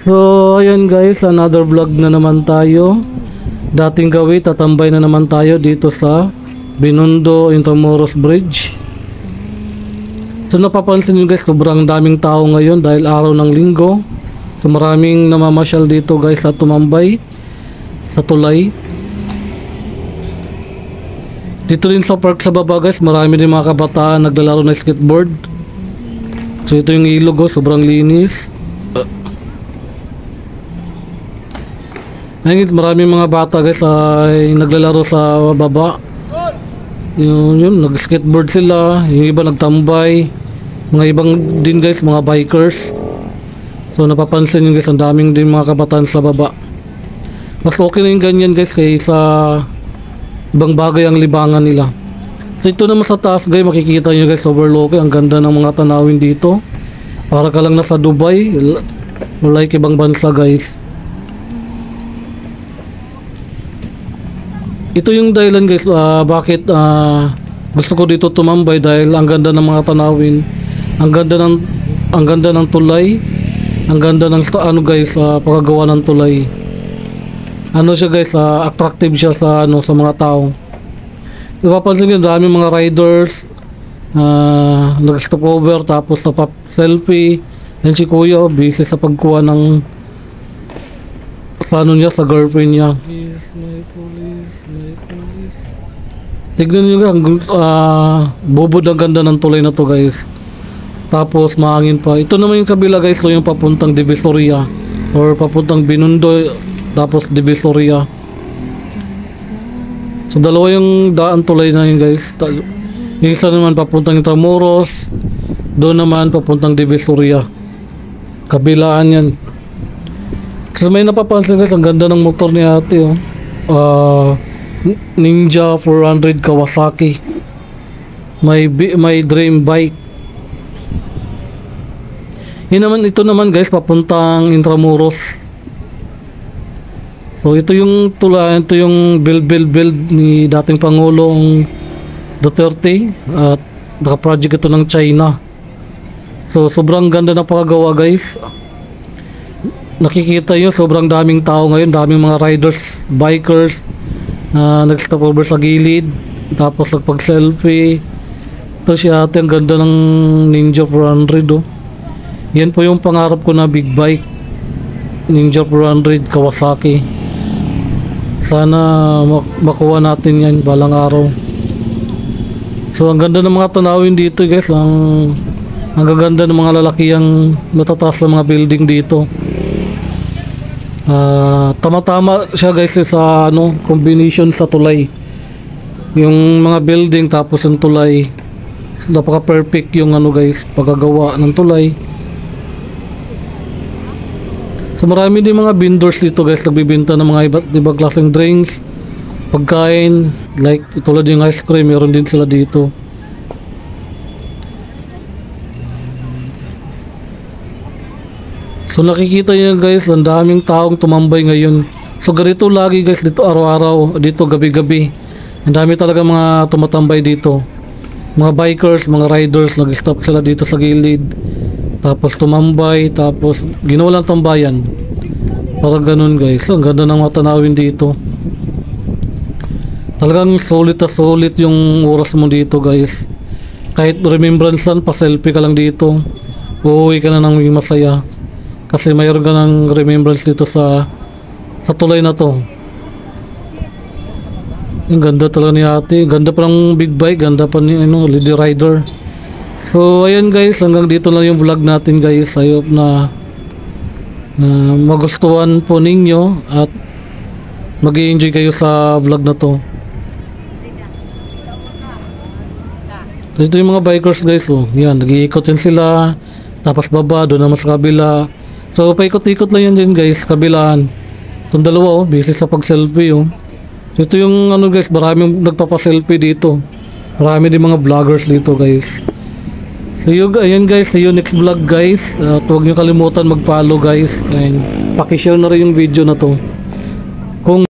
So ayun guys, another vlog na naman tayo. Dating gawi, tatambay na naman tayo dito sa Binondo Intramuros Bridge. So napapansin nyo guys, sobrang daming tao ngayon dahil araw ng linggo. So maraming namamasyal dito guys at tumambay sa tulay. Dito rin sa park sa baba guys, marami din mga kabataan naglalaro ng skateboard. So ito yung ilog, sobrang linis. Ngayon maraming mga bata guys ay naglalaro sa baba. Yun nag-skateboard sila, yung iba nagtambay, mga ibang din guys, mga bikers. So napapansin nyo guys, ang daming din mga kabataan sa baba. Mas okay na yung ganyan guys kaysa ibang bagay ang libangan nila. So ito naman sa taas guys, makikita nyo guys, overlooking, ang ganda ng mga tanawin dito. Para ka lang nasa Dubai or like ibang bansa guys. Ito yung dahilan guys, bakit gusto ko dito tumambay, dahil ang ganda ng mga tanawin, ang ganda ng tulay, ang ganda ng paggawa ng tulay. Ano siya guys, attractive siya sa sa mga tao. Napapansin niyo, dami mga riders nag-stop over tapos selfie. Yan si kuya, busy sa pagkuha ng sa girlfriend niya. Tignan nyo lang, bubod ang ganda ng tulay na to guys. Tapos mahangin pa. Ito naman yung kabila guys, so yung papuntang Divisoria or papuntang Binondo tapos Divisoria. So dalawa yung daan tulay na yun guys. Yung isa naman papuntang Intramuros, doon naman papuntang Divisoria. Kabilaan yan. So may napapansin guys, ang ganda ng motor ni ate Ninja 400 Kawasaki. May dream bike. Ito naman guys, papuntang Intramuros. So ito yung tulay, ito yung build ni dating Pangulong Duterte at naka-project ito ng China. So sobrang ganda na paggawa guys. Nakikita nyo, sobrang daming tao ngayon, daming mga riders, bikers nag-stop over sa gilid tapos nagpag-selfie. Ito si ate, ang ganda ng Ninja 400 Yan po yung pangarap ko na big bike, Ninja 400 Kawasaki. Sana makuha natin yan balang araw. So ang ganda ng mga tanawin dito guys, ang gaganda ng mga lalakihang matataas na mga building dito. Tama-tama siya guys sa combination sa tulay. Yung mga building tapos yung tulay, napaka-perfect yung guys, pagkagawa ng tulay. So marami din mga vendors dito guys, nagbibenta ng mga iba't ibang klaseng drinks, pagkain, like tulad yung ice cream, meron din sila dito. So nakikita niyo guys, ang daming taong tumambay ngayon. So ganito lagi guys dito, araw-araw, dito gabi-gabi. Ang dami talaga mga tumatambay dito. Mga bikers, mga riders, nag-stop sila dito sa gilid. Tapos tumambay, tapos ginawa lang tambayan. Parang ganun guys. Ang ganda ng mga tanawin dito. Talagang solid na solid yung oras mo dito guys. Kahit remembrance lang, pa-selfie ka lang dito, uuwi ka na ng masaya. Kasi mayroon ka ng remembrance dito sa tulay na to. Ang ganda talaga ni ate. Ganda pa ng big bike, ganda pa ni Lady Rider. So ayun guys, hanggang dito lang yung vlog natin guys. I hope na magustuhan po ninyo at mag-i-enjoy kayo sa vlog na to. Ito yung mga bikers guys, yan, nag-iikot yan sila. Tapos baba, doon naman sa kabila. So paikot-ikot lang yan din guys, kabilaan. Itong dalawa busy sa pag-selfie So ito yung guys, maraming nagpapa-selfie dito. Marami din mga vloggers dito guys. So ayan guys, see you next vlog guys. Huwag nyo kalimutan mag-follow guys. And paki-share na rin yung video na to. Kung